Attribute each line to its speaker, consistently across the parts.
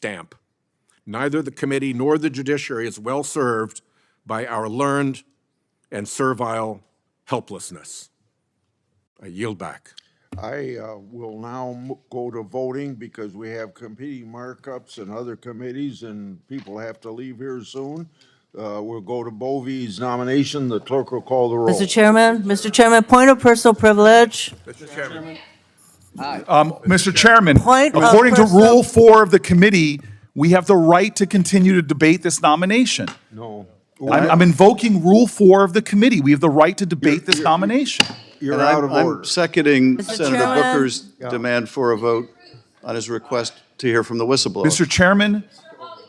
Speaker 1: stamp. Neither the committee nor the judiciary is well served by our learned and servile helplessness. I yield back.
Speaker 2: I will now go to voting because we have competing markups and other committees and people have to leave here soon. We'll go to Bove's nomination. The clerk will call the roll.
Speaker 3: Mr. Chairman, point of personal privilege.
Speaker 1: Mr. Chairman.
Speaker 4: Mr. Chairman,
Speaker 3: Point of
Speaker 4: according to
Speaker 3: personal-
Speaker 4: Rule 4 of the committee, we have the right to continue to debate this nomination.
Speaker 2: No.
Speaker 4: I'm invoking Rule 4 of the committee. We have the right to debate this nomination.
Speaker 2: You're
Speaker 5: And
Speaker 2: out of order.
Speaker 5: I'm seconding
Speaker 3: Mr.
Speaker 5: Senator
Speaker 3: Chairman?
Speaker 5: Booker's demand for a vote on his request to hear from the whistleblower.
Speaker 4: Mr. Chairman,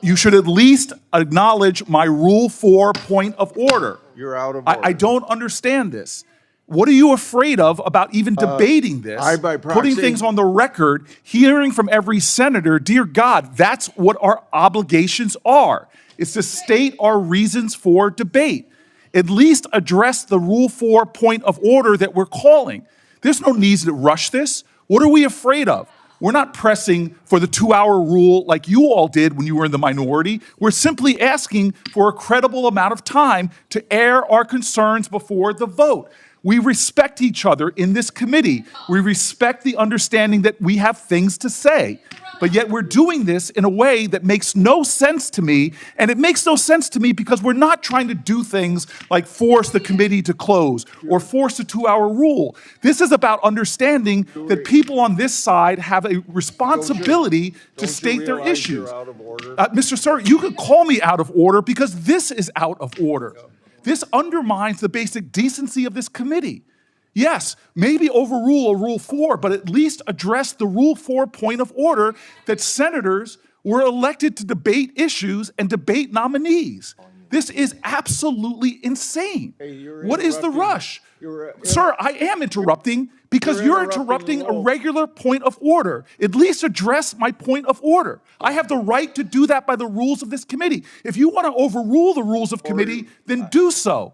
Speaker 4: you should at least acknowledge my Rule 4 point of order.
Speaker 2: You're out of order.
Speaker 4: I don't understand this. What are you afraid of about even debating this?
Speaker 2: I, by proxy-
Speaker 4: putting things on the record, hearing from every senator, dear God, that's what our obligations are. It's to state our reasons for debate. At least address the Rule 4 point of order that we're calling. There's no need to rush this. What are we afraid of? We're not pressing for the 2-hour rule like you all did when you were in the minority. We're simply asking for a credible amount of time to air our concerns before the vote. We respect each other in this committee. We respect the understanding that we have things to say. But yet we're doing this in a way that makes no sense to me. And it makes no sense to me because we're not trying to do things like force the committee to close or force a 2-hour rule. This is about understanding that people on this side have a responsibility to state their issues.
Speaker 2: You're out of order?
Speaker 4: Mr. Sir, you could call me out of order because this is out of order. This undermines the basic decency of this committee. Yes, maybe overrule a Rule 4, but at least address the Rule 4 point of order that senators were elected to debate issues and debate nominees. This is absolutely insane.
Speaker 2: Hey, you're
Speaker 4: What is the
Speaker 2: interrupting.
Speaker 4: rush?
Speaker 2: You're-
Speaker 4: Sir, I am interrupting because
Speaker 2: You're
Speaker 4: you're
Speaker 2: interrupting
Speaker 4: interrupting
Speaker 2: the
Speaker 4: a
Speaker 2: roll.
Speaker 4: regular point of order. At least address my point of order. I have the right to do that by the rules of this committee. If you want to overrule the rules of committee, then do so.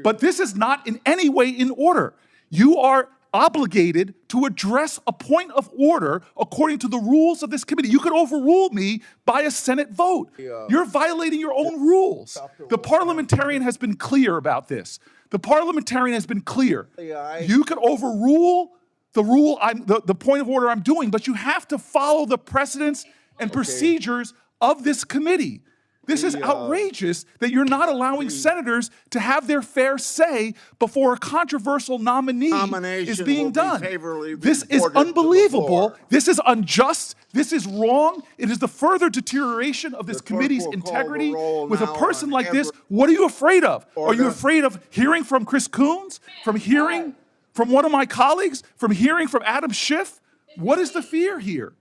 Speaker 4: But this is not in any way in order. You are obligated to address a point of order according to the rules of this committee. You could overrule me by a Senate vote. You're violating your own rules. The parliamentarian has been clear about this. The parliamentarian has been clear. You could overrule the point of order I'm doing, but you have to follow the precedents and procedures of this committee. This is outrageous that you're not allowing senators to have their fair say before a controversial nominee is
Speaker 2: Nomination
Speaker 4: being
Speaker 2: will be
Speaker 4: done.
Speaker 2: favorably
Speaker 4: This is
Speaker 2: reported to the
Speaker 4: unbelievable.
Speaker 2: floor.
Speaker 4: This is unjust. This is wrong. It is the further deterioration of this
Speaker 2: The clerk
Speaker 4: committee's
Speaker 2: will call the
Speaker 4: integrity.
Speaker 2: roll
Speaker 4: With a
Speaker 2: now
Speaker 4: person
Speaker 2: on
Speaker 4: like this,
Speaker 2: every-
Speaker 4: what are you afraid of? Are you
Speaker 2: Order.
Speaker 4: afraid of hearing from Chris Coons? From hearing from one of my colleagues? From hearing from Adam Schiff? What is the fear here?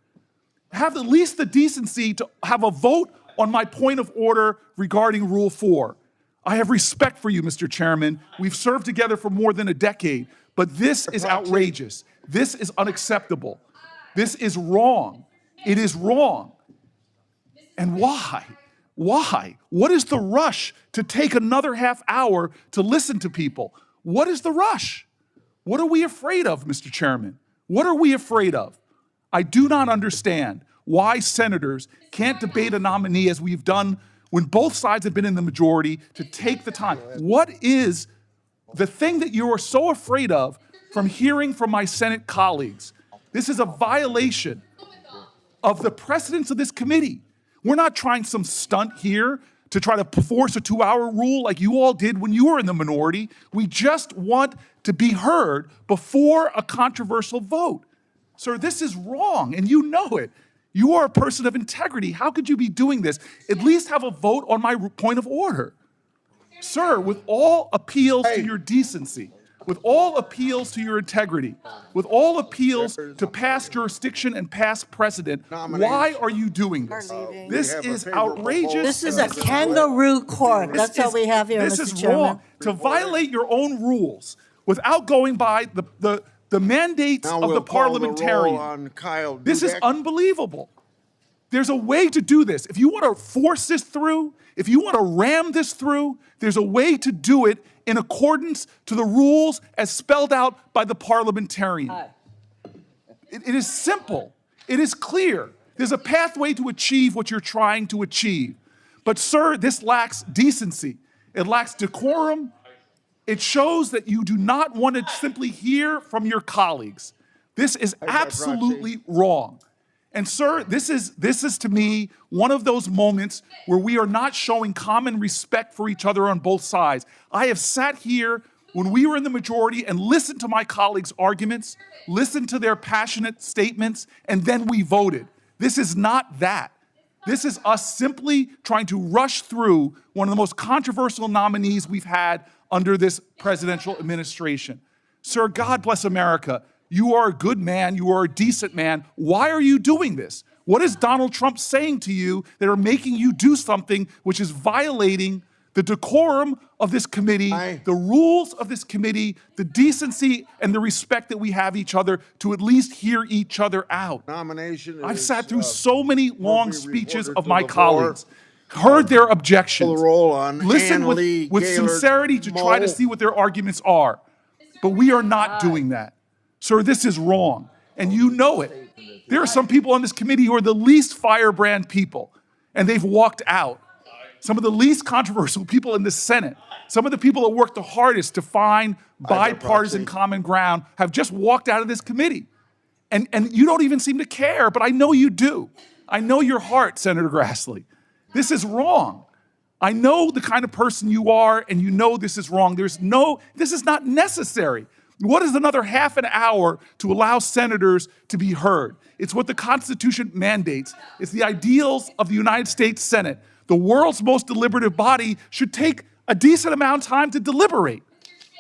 Speaker 4: Have at least the decency to have a vote on my point of order regarding Rule 4. I have respect for you, Mr. Chairman. We've served together for more than a decade, but this is outrageous. This is unacceptable. This is wrong. It is wrong. And why? Why? What is the rush to take another half hour to listen to people? What is the rush? What are we afraid of, Mr. Chairman? What are we afraid of? I do not understand why senators can't debate a nominee as we've done when both sides have been in the majority to take the time. What is the thing that you are so afraid of from hearing from my Senate colleagues? This is a violation of the precedents of this committee. We're not trying some stunt here to try to force a 2-hour rule like you all did when you were in the minority. We just want to be heard before a controversial vote. Sir, this is wrong, and you know it. You are a person of integrity. How could you be doing this? At least have a vote on my point of order. Sir, with all appeals to your decency, with all appeals to your integrity, with all appeals to past jurisdiction and past precedent, why are you doing this? This
Speaker 2: have a
Speaker 4: is
Speaker 2: favorable
Speaker 4: outrageous.
Speaker 3: This is a kangaroo court. That's all we have here,
Speaker 4: This
Speaker 3: Mr.
Speaker 4: is
Speaker 3: Chairman.
Speaker 4: wrong. To violate your own rules without going by the mandates
Speaker 2: Now
Speaker 4: of
Speaker 2: we'll
Speaker 4: the
Speaker 2: call the roll
Speaker 4: parliamentarian.
Speaker 2: on Kyle
Speaker 4: This is
Speaker 2: Dudek.
Speaker 4: unbelievable. There's a way to do this. If you want to force this through, if you want to ram this through, there's a way to do it in accordance to the rules as spelled out by the parliamentarian. It is simple. It is clear. There's a pathway to achieve what you're trying to achieve. But sir, this lacks decency. It lacks decorum. It shows that you do not want to simply hear from your colleagues. This is absolutely wrong. And sir, this is to me one of those moments where we are not showing common respect for each other on both sides. I have sat here when we were in the majority and listened to my colleagues' arguments, listened to their passionate statements, and then we voted. This is not that. This is us simply trying to rush through one of the most controversial nominees we've had under this presidential administration. Sir, God bless America. You are a good man. You are a decent man. Why are you doing this? What is Donald Trump saying to you that are making you do something which is violating the decorum of this committee, the rules of this committee, the decency and the respect that we have each other to at least hear each other out? I've sat through so many long speeches of my colleagues, heard their objections, listened with sincerity to try to see what their arguments are. But we are not doing that. Sir, this is wrong, and you know it. There are some people on this committee who are the least firebrand people, and they've walked out. Some of the least controversial people in the Senate, some of the people that work the hardest to find bipartisan common ground have just walked out of this committee. And you don't even seem to care, but I know you do. I know your heart, Senator Grassley. This is wrong. I know the kind of person you are, and you know this is wrong. This is not necessary. What is another half an hour to allow senators to be heard? It's what the Constitution mandates. It's the ideals of the United States Senate. The world's most deliberative body should take a decent amount of time to deliberate.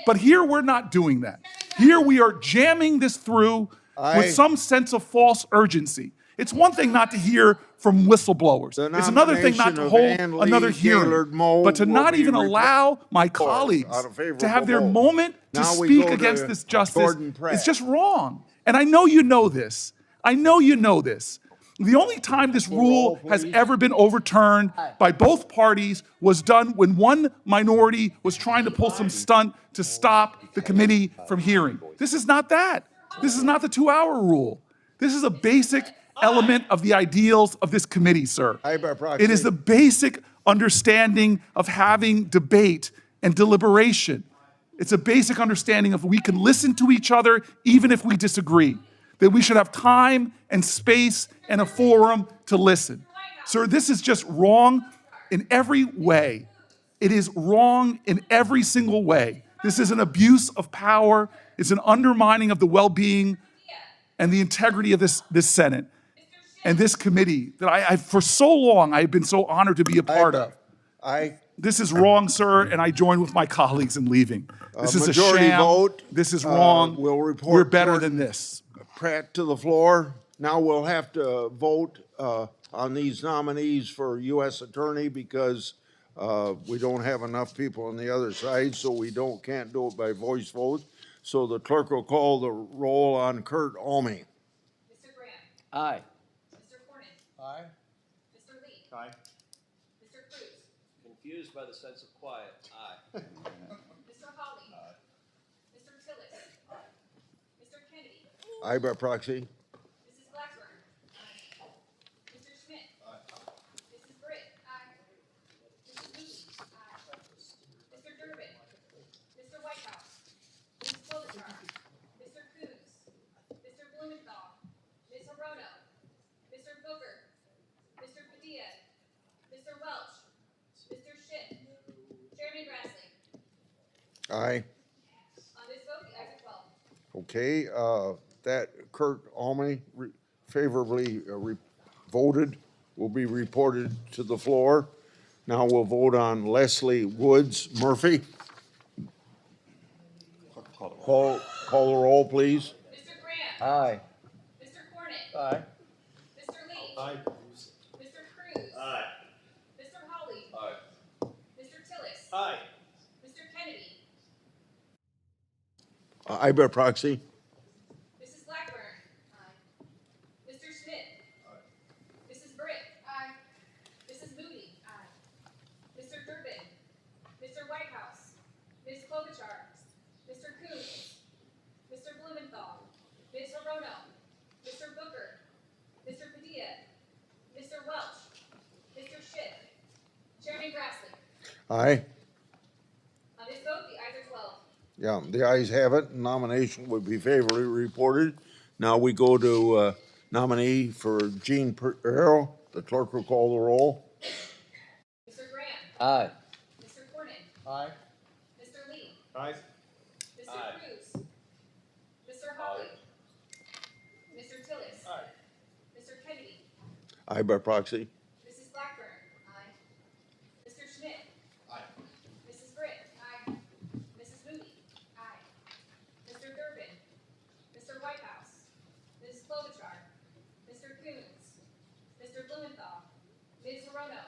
Speaker 4: But here we're not doing that. Here we are jamming this through with some sense of false urgency. It's one thing not to hear from whistleblowers. It's another thing not to hold another hearing, but to not even allow my colleagues to have their moment to speak against this justice. It's just wrong. And I know you know this. I know you know this. The only time this rule has ever been overturned by both parties was done when one minority was trying to pull some stunt to stop the committee from hearing. This is not that. This is not the 2-hour rule. This is a basic element of the ideals of this committee, sir. It is the basic understanding of having debate and deliberation. It's a basic understanding of we can listen to each other even if we disagree, that we should have time and space and a forum to listen. Sir, this is just wrong in every way. It is wrong in every single way. This is an abuse of power. It's an undermining of the well-being and the integrity of this Senate and this committee that I for so long, I've been so honored to be a part of. This is wrong, sir, and I join with my colleagues in leaving. This is a sham.
Speaker 2: Vote.
Speaker 4: This is wrong. We're better
Speaker 2: Jordan
Speaker 4: than this.
Speaker 2: Pratt to the floor. Now we'll have to vote on these nominees for U.S. Attorney because we don't have enough people on the other side, so we can't do it by voice vote. So the clerk will call the roll on Kurt Alme.
Speaker 6: Mr. Grant.
Speaker 7: Aye.
Speaker 6: Mr. Cornyn.
Speaker 7: Aye.
Speaker 6: Mr. Lee.
Speaker 7: Aye.
Speaker 6: Mr. Cruz.
Speaker 7: Confused by the sense of quiet. Aye.
Speaker 6: Mr. Hawley. Mr. Tillis. Mr. Kennedy.
Speaker 2: Aye by proxy.
Speaker 6: Mrs. Blackburn. Mr. Schmidt. Mrs. Britt. Mrs. Moody. Mr. Durbin. Mr. Whitehouse. Mrs. Klobuchar. Mr. Coons. Mr. Blumenthal. Ms. Hirono. Mr. Booker. Mr. Padilla. Mr. Welch. Mr. Schiff. Chairman Grassley.
Speaker 2: Aye.
Speaker 6: On this vote, the ayes are 12.
Speaker 2: Okay, that Kurt Alme favorably voted will be reported to the floor. Now we'll vote on Leslie Woods Murphy. Call the roll, please.
Speaker 6: Mr. Grant.
Speaker 7: Aye.
Speaker 6: Mr. Cornyn.
Speaker 7: Aye.
Speaker 6: Mr. Lee.
Speaker 7: Aye.
Speaker 6: Mr. Cruz.
Speaker 7: Aye.
Speaker 6: Mr. Hawley.
Speaker 7: Aye.
Speaker 6: Mr. Tillis.
Speaker 7: Aye.
Speaker 6: Mr. Kennedy.
Speaker 2: Aye by proxy.
Speaker 6: Mrs. Blackburn. Mr. Schmidt. Mrs. Britt. Mrs. Moody. Mr. Durbin. Mr. Whitehouse. Ms. Klobuchar. Mr. Coons. Mr. Blumenthal. Ms. Hirono. Mr. Booker. Mr. Padilla.
Speaker 2: Aye.
Speaker 6: On this vote, the ayes are 12.
Speaker 2: Yeah, the ayes have it. Nomination would be favorably reported. Now we go to nominee for Jean Perrell. The clerk will call the roll.
Speaker 6: Mr. Graham.
Speaker 7: Aye.
Speaker 6: Mr. Cornyn.
Speaker 7: Aye.
Speaker 6: Mr. Lee.
Speaker 7: Aye.
Speaker 6: Mr.
Speaker 7: Aye.
Speaker 6: Cruz. Mr. Hawley. Mr. Tillis.
Speaker 7: Aye.
Speaker 6: Mr. Kennedy.
Speaker 2: Aye by proxy.
Speaker 6: Mrs. Blackburn. Aye. Mr. Schmidt.
Speaker 7: Aye.
Speaker 6: Mrs. Britt. Aye. Mrs. Moody. Aye. Mr. Durbin. Mr. Whitehouse. Mrs. Klobuchar. Mr. Coons. Mr. Blumenthal. Ms. Hirono.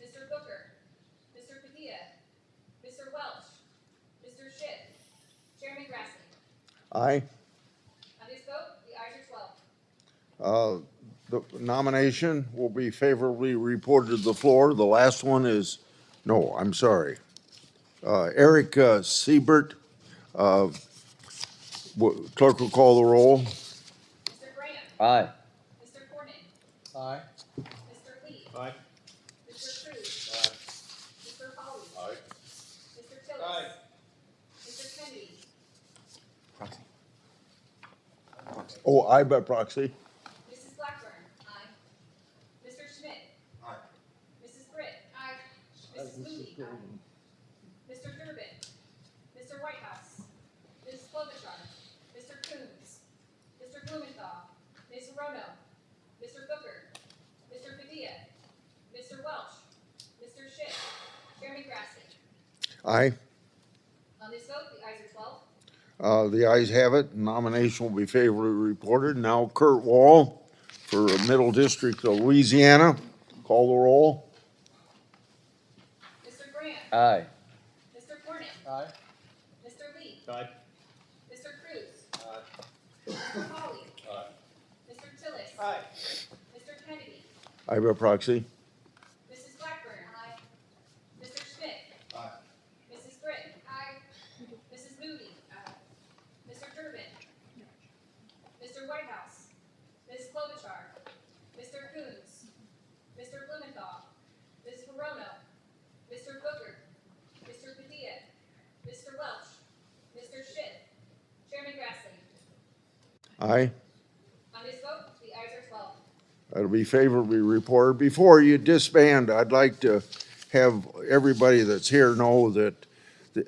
Speaker 6: Mr. Booker. Mr. Padilla. Mr. Welch. Mr. Schiff. Chairman Grassley.
Speaker 2: Aye.
Speaker 6: On this vote, the ayes are 12.
Speaker 2: The nomination will be favorably reported to the floor. The last one is, no, I'm sorry. Eric Siebert. Clerk will call the roll.
Speaker 6: Mr. Graham.
Speaker 7: Aye.
Speaker 6: Mr. Cornyn.
Speaker 7: Aye.
Speaker 6: Mr. Lee.
Speaker 7: Aye.
Speaker 6: Mr. Cruz.
Speaker 7: Aye.
Speaker 6: Mr. Hawley.
Speaker 7: Aye.
Speaker 6: Mr. Tillis.
Speaker 7: Aye.
Speaker 6: Mr. Kennedy.
Speaker 2: Oh, aye by proxy.
Speaker 6: Mrs. Blackburn. Aye. Mr. Schmidt.
Speaker 7: Aye.
Speaker 6: Mrs. Britt. Aye. Mrs. Moody. Aye. Mr. Durbin. Mr. Whitehouse. Mrs. Klobuchar. Mr. Coons. Mr. Blumenthal. Ms. Hirono. Mr. Booker. Mr. Padilla. Mr. Welch. Mr. Schiff. Chairman Grassley.
Speaker 2: Aye.
Speaker 6: On this vote, the ayes are 12.
Speaker 2: The ayes have it. Nomination will be favorably reported. Now Kurt Wall for Middle District of Louisiana. Call the roll.
Speaker 6: Mr. Graham.
Speaker 7: Aye.
Speaker 6: Mr. Cornyn.
Speaker 7: Aye.
Speaker 6: Mr. Lee.
Speaker 7: Aye.
Speaker 6: Mr. Cruz.
Speaker 7: Aye.
Speaker 6: Mr. Hawley.
Speaker 7: Aye.
Speaker 6: Mr. Tillis.
Speaker 7: Aye.
Speaker 6: Mr. Kennedy.
Speaker 2: Aye by proxy.
Speaker 6: Mrs. Blackburn. Aye. Mr. Schmidt.
Speaker 7: Aye.
Speaker 6: Mrs. Britt. Aye. Mrs. Moody. Aye. Mr. Durbin. Mr. Whitehouse. Ms. Klobuchar. Mr. Coons. Mr. Blumenthal. Ms. Hirono. Mr. Booker. Mr. Padilla. Mr. Welch. Mr. Schiff. Chairman Grassley.
Speaker 2: Aye.
Speaker 6: On this vote, the ayes are 12.
Speaker 2: That'll be favorably reported. Before you disband, I'd like to have everybody that's here know that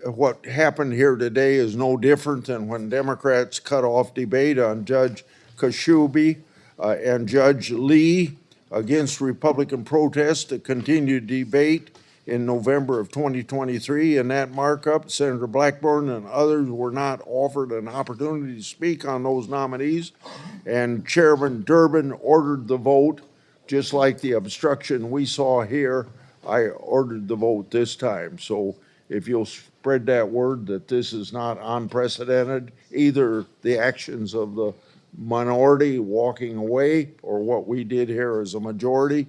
Speaker 2: what happened here today is no different than when Democrats cut off debate on Judge Kashubi and Judge Lee against Republican protests to continue debate in November of 2023. In that markup, Senator Blackburn and others were not offered an opportunity to speak on those nominees, and Chairman Durbin ordered the vote, just like the obstruction we saw here. I ordered the vote this time. So if you'll spread that word that this is not unprecedented, either the actions of the minority walking away or what we did here as a majority.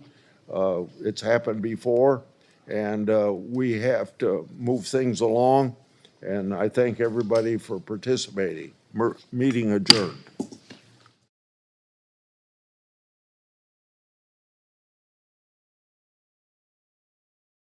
Speaker 2: It's happened before, and we have to move things along. And I thank everybody for participating. Meeting adjourned.